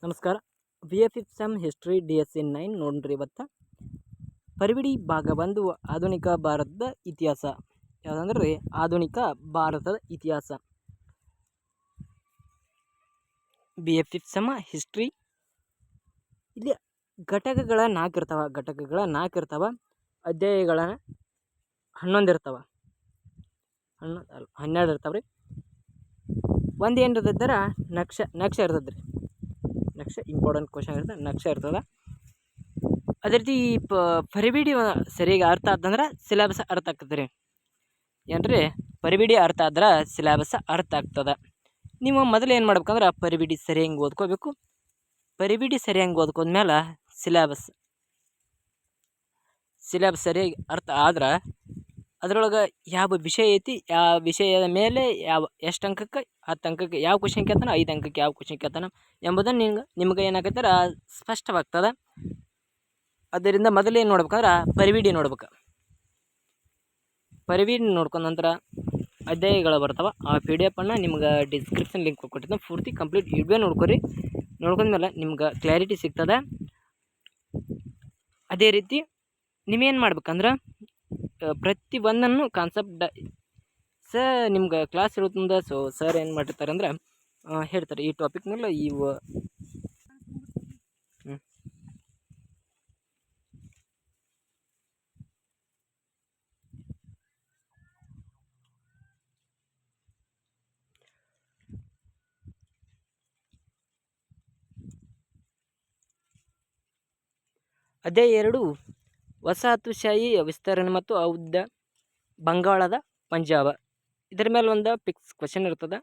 ನಮಸ್ಕಾರ. VFF some history DSC 9 ನೋಡ್ರಿ. ಇವತ್ತು ಪರಿವಿಡಿ ಭಾಗ 1 ಆಧುನಿಕ ಭಾರತದ ಇತಿಹಾಸ. ಯಾವುದಂದ್ರೆ ಆಧುನಿಕ ಭಾರತದ ಇತಿಹಾಸ. VFF ಸಮ ಹಿಸ್ಟ್ರಿ. ಇಲ್ಲಿ ಘಟಕಗಳ 4 ಇರ್ತಾವ. ಅಧ್ಯಾಯಗಳ 11 ಇರ್ತಾವ. 12 ಇರ್ತಾವ್ರಿ. ಒಂದು ಏನು ಇರ್ತೈತೆ ನಕ್ಷ ಇರ್ತದ್ರಿ. ನಕ್ಷ ಇಂಪಾರ್ಟೆಂಟ್ ಕ್ವಶನ್ ಇರ್ತದೆ. ನಕ್ಷ ಇರ್ತದೆ. ಅದೇ ರೀತಿ ಪರಿವಿಡಿ ಸರಿಯಾಗಿ ಅರ್ಥ ಆತಂದ್ರೆ ಸಿಲೆಬಸ್ ಅರ್ಥ ಆಗ್ತದೆ ರೀ. ಏನ್ರಿ ಪರಿವಿಡಿ ಅರ್ಥ ಆದ್ರೆ ಸಿಲೆಬಸ್ ಅರ್ಥ ಆಗ್ತದೆ. ನೀವು ಮೊದಲು ಏನು ಮಾಡ್ಬೇಕಂದ್ರೆ ಪರಿವಿಡಿ ಸರಿಯಾಗಿ ಓದ್ಕೋಬೇಕು. ಪರಿವಿಡಿ ಸರಿಯಾಗಿ ಓದ್ಕೊಂಡ್ಮೇಲೆ ಸಿಲೆಬಸ್ ಸರಿಯಾಗಿ ಅರ್ಥ ಆದ್ರೆ ಅದರೊಳಗೆ ಯಾವ ವಿಷಯ ಐತಿ, ಯಾವ ವಿಷಯದ ಮೇಲೆ ಎಷ್ಟು ಅಂಕಕ್ಕೆ 10 ಅಂಕಕ್ಕೆ ಯಾವ ಕ್ವಶನ್ ಕೇಳ್ತಾನೆ, 5 ಅಂಕಕ್ಕೆ ಯಾವ ಕ್ವಶನ್ ಕೇಳ್ತಾನೆ ಎಂಬುದನ್ನು ನಿಮ್ಗೆ ಏನಾಗತ್ತಾರ ಸ್ಪಷ್ಟವಾಗ್ತದೆ. ಅದರಿಂದ ಮೊದಲು ಏನು ನೋಡ್ಬೇಕಂದ್ರೆ ಪರಿವಿಡಿ ನೋಡ್ಬೇಕು. ಪರಿವಿಡಿ ನೋಡ್ಕೊಂಡ ನಂತರ ಅಧ್ಯಾಯಗಳು ಬರ್ತಾವೆ. ಆ PDF ಅನ್ನು ನಿಮ್ಗೆ ಡಿಸ್ಕ್ರಿಪ್ಷನ್ ಲಿಂಕ್ ಕೊಟ್ಟಿದ್ದು ಪೂರ್ತಿ ಕಂಪ್ಲೀಟ್ ವಿಡಿಯೋ ನೋಡ್ಕೊರಿ. ನೋಡ್ಕೊಂಡ್ಮೇಲೆ ನಿಮ್ಗೆ ಕ್ಲಾರಿಟಿ ಸಿಗ್ತದೆ. ಅದೇ ರೀತಿ ನೀವೇನು ಮಾಡ್ಬೇಕಂದ್ರೆ ಪ್ರತಿ ಒಂದನ್ನು ಕಾನ್ಸೆಪ್ಟ್ ನಿಮ್ಗೆ ಕ್ಲಾಸ್ ಇರೋದ್ರಿಂದ ಸರ್ ಏನು ಮಾಡಿರ್ತಾರೆ ಅಂದ್ರೆ ಹೇಳ್ತಾರೆ ಈ ಟಾಪಿಕ್ನೆಲ್ಲ ಇವು ಅದೇ 2 ವಸಾಹತುಶಾಹಿ ವಿಸ್ತರಣೆ ಮತ್ತು ಔದ್ಯ ಬಂಗಾಳದ ಪಂಜಾಬ. ಇದರ ಮೇಲೆ ಒಂದು ಫಿಕ್ಸ್ ಕ್ವಶನ್ ಇರ್ತದೆ.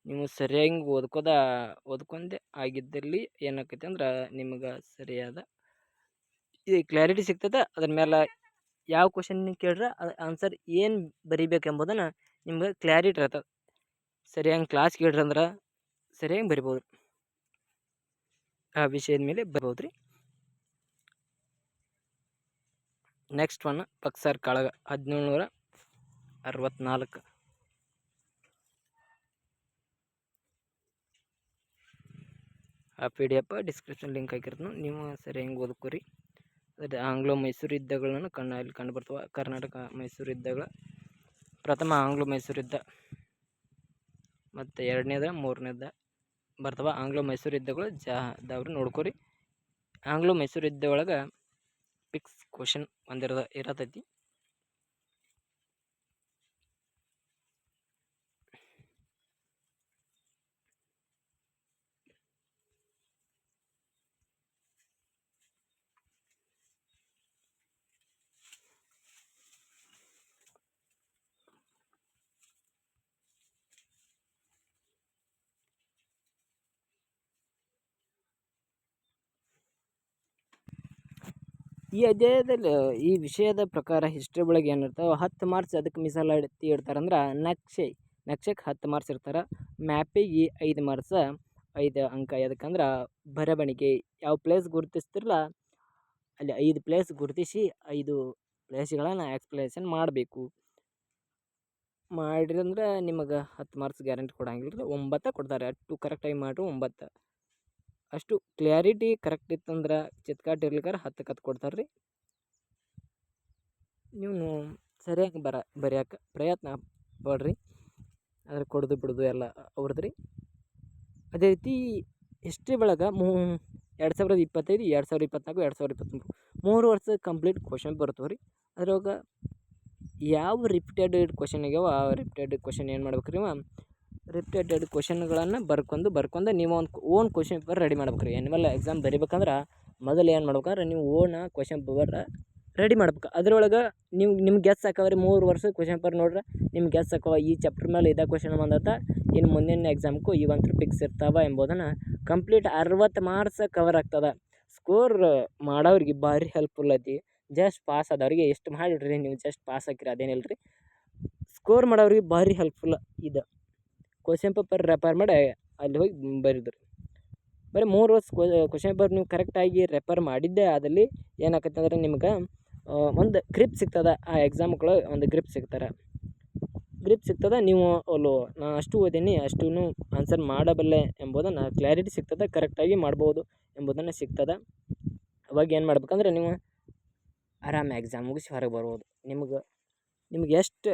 ನೀವು ಸರಿಯಾಗಿ ಓದ್ಕೊಂಡೆ ಆಗಿದ್ದಲ್ಲಿ ಏನಾಕೈತೆ ಅಂದ್ರೆ ನಿಮ್ಗೆ ಸರಿಯಾದ ಇದು ಕ್ಲಾರಿಟಿ ಸಿಗ್ತದೆ. ಅದ್ರ ಮೇಲೆ ಯಾವ ಕ್ವಶನ್ ಕೇಳ್ರೆ ಆನ್ಸರ್ ಏನು ಬರಿಬೇಕೆಂಬುದನ್ನು ನಿಮ್ಗೆ ಕ್ಲಾರಿಟಿ ಇರ್ತದೆ. ಸರಿಯಾಗಿ ಕ್ಲಾಸ್ ಕೇಳ್ರಿ ಅಂದ್ರೆ ಸರಿಯಾಗಿ ಬರಿಬೋದು. ಆ ವಿಷಯದ ಮೇಲೆ ಬರ್ಬೋದು ರೀ. ನೆಕ್ಸ್ಟ್ ಒನ್ ಬಕ್ಸರ್ ಕಾಳಗ 1764. ಆ PDF ಡಿಸ್ಕ್ರಿಪ್ಷನ್ ಲಿಂಕ್ ಹಾಕಿರ್ತೀನಿ. ನೀವು ಸರಿಯಾಗಿ ಓದ್ಕೋರಿ. ಅದೇ ಆಂಗ್ಲೋ ಮೈಸೂರು ಯುದ್ಧಗಳನ್ನು ಇಲ್ಲಿ ಕಂಡು ಬರ್ತವೆ. ಕರ್ನಾಟಕ ಮೈಸೂರು ಯುದ್ಧಗಳ ಪ್ರಥಮ ಆಂಗ್ಲೋ ಮೈಸೂರು ಯುದ್ಧ ಮತ್ತು 2ನೇದ 3ನೇದ ಬರ್ತವೆ. ಆಂಗ್ಲೋ ಮೈಸೂರು ಯುದ್ಧಗಳು ಅದಾವ್ರಿ, ನೋಡ್ಕೋರಿ. ಆಂಗ್ಲೋ ಮೈಸೂರು ಯುದ್ಧ ಒಳಗೆ ಫಿಕ್ಸ್ ಕ್ವಶನ್ ಇರತೈತಿ. ಈ ಅಧ್ಯಾಯದಲ್ಲಿ ಈ ವಿಷಯದ ಪ್ರಕಾರ ಹಿಸ್ಟ್ರಿ ಒಳಗೆ ಏನಿರ್ತಾವೆ 10 ಮಾರ್ಕ್ಸ್ ಅದಕ್ಕೆ ಮೀಸಲಾತಿ ಇಡ್ತಾರಂದ್ರೆ ನಕ್ಷೆಗೆ 10 ಮಾರ್ಕ್ಸ್ ಇರ್ತಾರೆ. ಮ್ಯಾಪಿಗೆ 5 ಮಾರ್ಕ್ಸ್ 5 ಅಂಕ. ಯಾಕಂದ್ರೆ ಬರವಣಿಗೆ ಯಾವ ಪ್ಲೇಸ್ ಗುರುತಿಸ್ತಿರಲ್ಲ ಅಲ್ಲಿ 5 ಪ್ಲೇಸ್ ಗುರುತಿಸಿ 5 ಪ್ಲೇಸ್ಗಳನ್ನು ಎಕ್ಸ್ಪ್ಲೇಷನ್ ಮಾಡಬೇಕು. ಮಾಡಿರಿ ಅಂದ್ರೆ ನಿಮಗೆ 10 ಮಾರ್ಕ್ಸ್ ಗ್ಯಾರಂಟಿ ಕೊಡಂಗಿಲ್ಲ, 9 ಕೊಡ್ತಾರೆ. ಅಷ್ಟು ಕರೆಕ್ಟಾಗಿ ಮಾಡಿರಿ 9. ಅಷ್ಟು ಕ್ಲಾರಿಟಿ ಕರೆಕ್ಟ್ ಇತ್ತಂದ್ರೆ ಚಿತ್ಕಾಟ್ ಇರ್ಲಿಕ್ಕಾರ 10ಕ್ಕೆ 10 ಕೊಡ್ತಾರೆ ರೀ. ನೀವು ಸರಿಯಾಗಿ ಬರೆಯೋಕೆ ಪ್ರಯತ್ನ ಪಡ್ರಿ. ಅದ್ರ ಕೊಡೋದು ಬಿಡೋದು ಎಲ್ಲ ಅವ್ರದ್ದು ರೀ. ಅದೇ ರೀತಿ ಹಿಸ್ಟ್ರಿ ಒಳಗೆ 2025, 2024, 2023 3 ವರ್ಷ ಕಂಪ್ಲೀಟ್ ಕ್ವಶನ್ ಬರ್ತವೆ ರೀ. ಅದ್ರೊಳಗೆ ಯಾವ ರಿಪೀಟೆಡ್ ಕ್ವಶನ್ ಆಗ್ಯಾವ ಆ ರಿಪೀಟೆಡ್ ಕ್ವಶನ್ ಏನು ಮಾಡ್ಬೇಕು ರೀ, ರಿಪೀಟೆಡ್ ಕ್ವಶನ್ಗಳನ್ನು ಬರ್ಕೊಂಡು ನೀವು ಒಂದು ಓನ್ ಕ್ವಶನ್ ಪೇಪರ್ ರೆಡಿ ಮಾಡ್ಬೇಕು ರೀ. ಆ್ಯನ್ಯುವಲ್ ಎಕ್ಸಾಮ್ ಬರಿಬೇಕಂದ್ರೆ ಮೊದಲು ಏನು ಮಾಡ್ಬೇಕಂದ್ರೆ ನೀವು ಓನ್ ಕ್ವಶನ್ ಪೇಪರ್ ರೆಡಿ ಮಾಡ್ಬೇಕು. ಅದ್ರೊಳಗೆ ನಿಮ್ಗೆ ಗೆಸ್ ಹಾಕವ್ರಿ 3 ವರ್ಷ ಕ್ವಶನ್ ಪೇಪರ್ ನೋಡ್ರೆ ನಿಮ್ಗೆ ಗೆಸ್ ಹಾಕವ ಈ ಚಾಪ್ಟರ್ ಮೇಲೆ ಇದೇ ಕ್ವಶನ್ ಬಂದತ್ತ, ಇನ್ನು ಮುಂದಿನ ಎಕ್ಸಾಮ್ಗೂ ಇವಂತೂ ಫಿಕ್ಸ್ ಇರ್ತಾವ ಎಂಬುದನ್ನು ಕಂಪ್ಲೀಟ್ 60 ಮಾರ್ಕ್ಸ್ ಕವರ್ ಆಗ್ತದೆ. ಸ್ಕೋರ್ ಮಾಡೋರಿಗೆ ಭಾರಿ ಹೆಲ್ಪ್ಫುಲ್ ಐತಿ. ಜಸ್ಟ್ ಪಾಸ್ ಆದವ್ರಿಗೆ ಎಷ್ಟು ಮಾಡಿಡ್ರಿ, ನೀವು ಜಸ್ಟ್ ಪಾಸ್ ಹಾಕಿರಿ ಅದೇನಿಲ್ಲ ರೀ. ಸ್ಕೋರ್ ಮಾಡೋರಿಗೆ ಭಾರಿ ಹೆಲ್ಪ್ಫುಲ್ ಇದು ಕ್ವಶನ್ ಪೇಪರ್ ರೆಫರ್ ಮಾಡಿ ಅಲ್ಲಿ ಹೋಗಿ ಬರೀದ್ರಿ. ಬರೀ 3 ವರ್ಷ ಕ್ವಶನ್ ಪೇಪರ್ ನೀವು ಕರೆಕ್ಟಾಗಿ ರೆಫರ್ ಮಾಡಿದ್ದೆ ಆದಲ್ಲಿ ಏನಾಕತ್ತೆ ಅಂದ್ರೆ ನಿಮ್ಗೆ ಒಂದು ಗ್ರಿಪ್ ಸಿಗ್ತದೆ. ಆ ಎಕ್ಸಾಮ್ಗಳು ಒಂದು ಗ್ರಿಪ್ ಸಿಗ್ತಾರೆ. ಗ್ರಿಪ್ ಸಿಗ್ತದೆ. ನೀವು ಅಲ್ಲೋ ನಾ ಅಷ್ಟು ಓದೀನಿ ಅಷ್ಟೂ ಆನ್ಸರ್ ಮಾಡಬಲ್ಲೆ ಎಂಬುದನ್ನು ಕ್ಲಾರಿಟಿ ಸಿಗ್ತದೆ. ಕರೆಕ್ಟಾಗಿ ಮಾಡ್ಬೋದು ಎಂಬುದನ್ನು ಸಿಗ್ತದೆ. ಅವಾಗ ಏನು ಮಾಡ್ಬೇಕಂದ್ರೆ ನೀವು ಆರಾಮ ಎಕ್ಸಾಮ್ ಮುಗಿಸಿ ಹೊರಗೆ ಬರ್ಬೋದು. ನಿಮ್ಗೆ ಎಷ್ಟು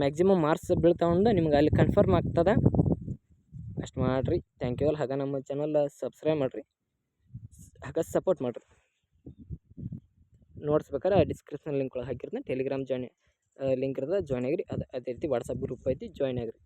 ಮ್ಯಾಕ್ಸಿಮಮ್ ಮಾರ್ಕ್ಸ್ ಬೀಳ್ತಾವಂದು ನಿಮ್ಗೆ ಅಲ್ಲಿ ಕನ್ಫರ್ಮ್ ಆಗ್ತದೆ. ಅಷ್ಟು ಮಾಡಿರಿ. Thank you all. ಹಾಗೆ ನಮ್ಮ ಚಾನಲ್ ಸಬ್ಸ್ಕ್ರೈಬ್ ಮಾಡಿರಿ, ಹಾಗೆ ಸಪೋರ್ಟ್ ಮಾಡಿರಿ. ನೋಟ್ಸ್ ಬೇಕಾದ್ರೆ ಡಿಸ್ಕ್ರಿಪ್ಷನ್ ಲಿಂಕ್ ಒಳಗೆ ಹಾಕಿರ್ತೀನಿ. ಟೆಲಿಗ್ರಾಮ್ ಲಿಂಕ್ ಇರ್ತದೆ, ಜಾಯ್ನ್ ಆಗಿರಿ. ಅದೇ ರೀತಿ ವಾಟ್ಸಪ್ ಗ್ರೂಪ್ ಐತಿ, ಜಾಯ್ನ್ ಆಗಿರಿ.